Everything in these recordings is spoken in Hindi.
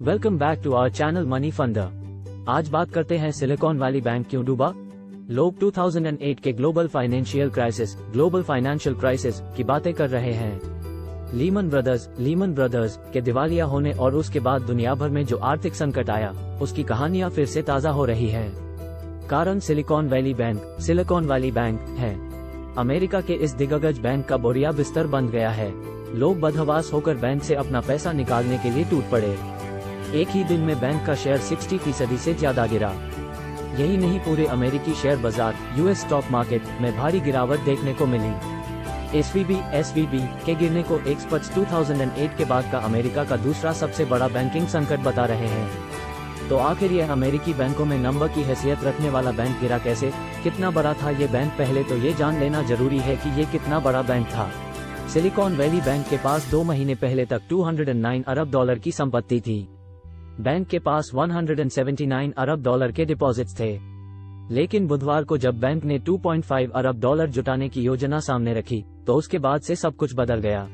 Welcome back to our channel money funder. आज बात करते हैं सिलिकॉन वैली बैंक क्यों डूबा। लोग 2008 के ग्लोबल फाइनेंशियल क्राइसिस की बातें कर रहे हैं। लीमन ब्रदर्स के दिवालिया होने और उसके बाद दुनिया भर में जो आर्थिक संकट आया, उसकी कहानियां फिर से ताजा हो रही हैं। कारण सिलिकॉन वैली बैंक है। अमेरिका के इस दिग्गज बैंक का बोरिया बिस्तर बन गया है। लोग बदहवास होकर बैंक से अपना पैसा निकालने के लिए टूट पड़े। एक ही दिन में बैंक का शेयर 60% से ज्यादा गिरा। यही नहीं, पूरे अमेरिकी शेयर बाजार यूएस स्टॉक मार्केट में भारी गिरावट देखने को मिली। एसवीबी के गिरने को एक्सपर्ट्स 2008 के बाद का अमेरिका का दूसरा सबसे बड़ा बैंकिंग संकट बता रहे हैं। तो आखिर यह अमेरिकी बैंकों में नंबर की हैसियत रखने वाला बैंक गिरा कैसे, कितना बड़ा था ये बैंक? पहले तो ये जान लेना जरूरी है कि ये कितना बड़ा बैंक था। सिलिकॉन वैली बैंक के पास 2 महीने पहले तक $209 अरब की संपत्ति थी। बैंक के पास $179 अरब के डिपॉजिट्स थे। लेकिन बुधवार को जब बैंक ने $2.5 अरब जुटाने की योजना सामने रखी, तो उसके बाद से सब कुछ बदल गया।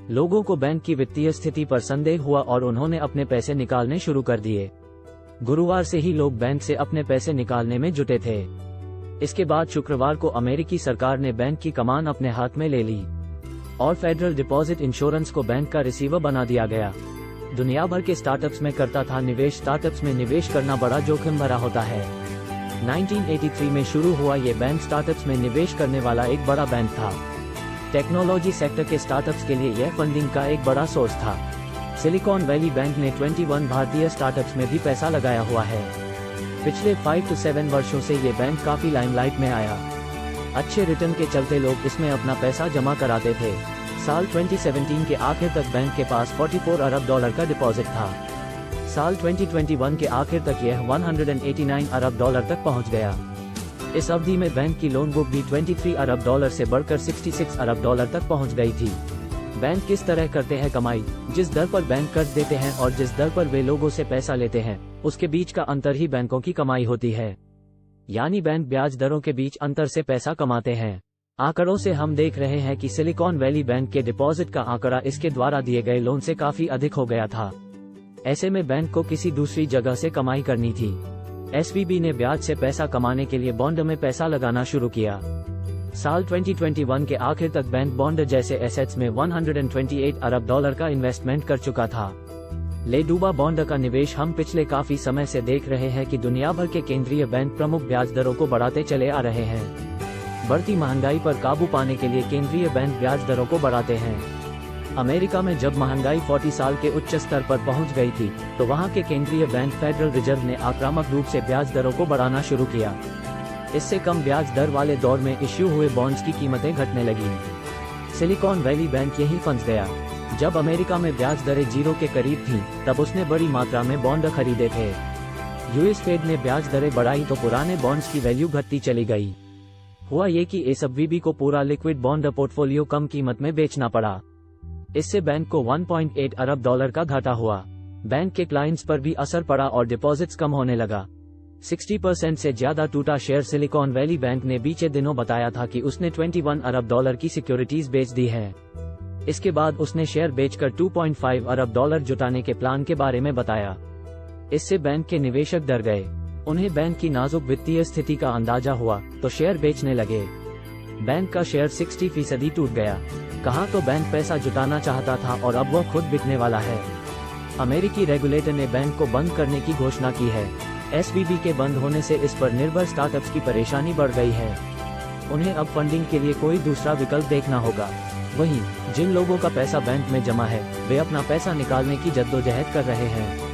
लोगों को बैंक की वित्तीय स्थिति पर संदेह हुआ और उन्होंने अपने पैसे निकालने शुरू कर दिए। गुरुवार से ही लोग बैंक से अपने पैसे निकालने में जुटे थे। इसके बाद शुक्रवार को अमेरिकी सरकार ने बैंक की कमान अपने हाथ में ले ली और फेडरल डिपॉजिट इंश्योरेंस को बैंक का रिसीवर बना दिया गया। दुनिया भर के स्टार्टअप्स में करता था निवेश। स्टार्टअप्स में निवेश करना बड़ा जोखिम भरा होता है। 1983 में शुरू हुआ ये बैंक स्टार्टअप्स में निवेश करने वाला एक बड़ा बैंक था। टेक्नोलॉजी सेक्टर के स्टार्टअप्स के लिए यह फंडिंग का एक बड़ा सोर्स था। सिलिकॉन वैली बैंक ने 21 भारतीय स्टार्टअप्स में भी पैसा लगाया हुआ है। पिछले 5 से 7 वर्षों से ये बैंक काफी लाइमलाइट में आया। अच्छे रिटर्न के चलते लोग इसमें अपना पैसा जमा कराते थे। साल 2017 के आखिर तक बैंक के पास $44 अरब का डिपॉजिट था। साल 2021 के आखिर तक यह $189 अरब तक पहुंच गया। इस अवधि में बैंक की लोन बुक भी $23 अरब से बढ़कर $66 अरब तक पहुंच गई थी। बैंक किस तरह करते हैं कमाई? जिस दर पर बैंक कर्ज देते हैं और जिस दर पर वे लोगों से पैसा लेते हैं, उसके बीच का अंतर ही बैंकों की कमाई होती है। यानी बैंक ब्याज दरों के बीच अंतर से पैसा कमाते हैं। आंकड़ों से हम देख रहे हैं कि सिलिकॉन वैली बैंक के डिपॉजिट का आंकड़ा इसके द्वारा दिए गए लोन से काफी अधिक हो गया था। ऐसे में बैंक को किसी दूसरी जगह से कमाई करनी थी। एसवीबी ने ब्याज से पैसा कमाने के लिए बॉन्ड में पैसा लगाना शुरू किया। साल 2021 के आखिर तक बैंक बॉन्ड जैसे एसेट्स में $128 अरब का इन्वेस्टमेंट कर चुका था। ले डूबा बॉन्ड का निवेश हम पिछले काफी समय से देख रहे हैं कि दुनिया भर के केंद्रीय बैंक प्रमुख ब्याज दरों को बढ़ाते चले आ रहे हैं। बढ़ती महंगाई पर काबू पाने के लिए केंद्रीय बैंक ब्याज दरों को बढ़ाते हैं। अमेरिका में जब महंगाई 40 साल के उच्च स्तर पर पहुंच गई थी, तो वहां के केंद्रीय बैंक फेडरल रिजर्व ने आक्रामक रूप से ब्याज दरों को बढ़ाना शुरू किया। इससे कम ब्याज दर वाले दौर में इश्यू हुए बॉन्ड्स की कीमतें घटने लगी। सिलिकॉन वैली बैंक यहीं फंस गया। जब अमेरिका में ब्याज दरें 0 के करीब थीं, तब उसने बड़ी मात्रा में बॉन्ड खरीदे थे। यूएस फेड ने ब्याज दरें बढ़ाई तो पुराने बॉन्ड्स की वैल्यू घटती चली गई। हुआ ये कि एसवीबी को पूरा लिक्विड बॉन्ड पोर्टफोलियो कम कीमत में बेचना पड़ा। इससे बैंक को $1.8 अरब का घाटा हुआ। बैंक के क्लाइंट्स पर भी असर पड़ा और डिपॉजिट्स कम होने लगा। 60% से ज्यादा टूटा शेयर सिलिकॉन वैली बैंक ने बीते दिनों बताया था कि उसने $21 अरब की सिक्योरिटीज बेच दी है। इसके बाद उसने शेयर बेचकर $2.5 अरब जुटाने के प्लान के बारे में बताया। इससे बैंक के निवेशक डर गए। उन्हें बैंक की नाजुक वित्तीय स्थिति का अंदाजा हुआ तो शेयर बेचने लगे। बैंक का शेयर 60% टूट गया। कहा तो बैंक पैसा जुटाना चाहता था और अब वह खुद बिकने वाला है। अमेरिकी रेगुलेटर ने बैंक को बंद करने की घोषणा की है। एसवीबी के बंद होने से इस पर निर्भर स्टार्टअप्स की परेशानी बढ़ गई है। उन्हें अब फंडिंग के लिए कोई दूसरा विकल्प देखना होगा। वहीं जिन लोगों का पैसा बैंक में जमा है, वे अपना पैसा निकालने की जद्दोजहद कर रहे हैं।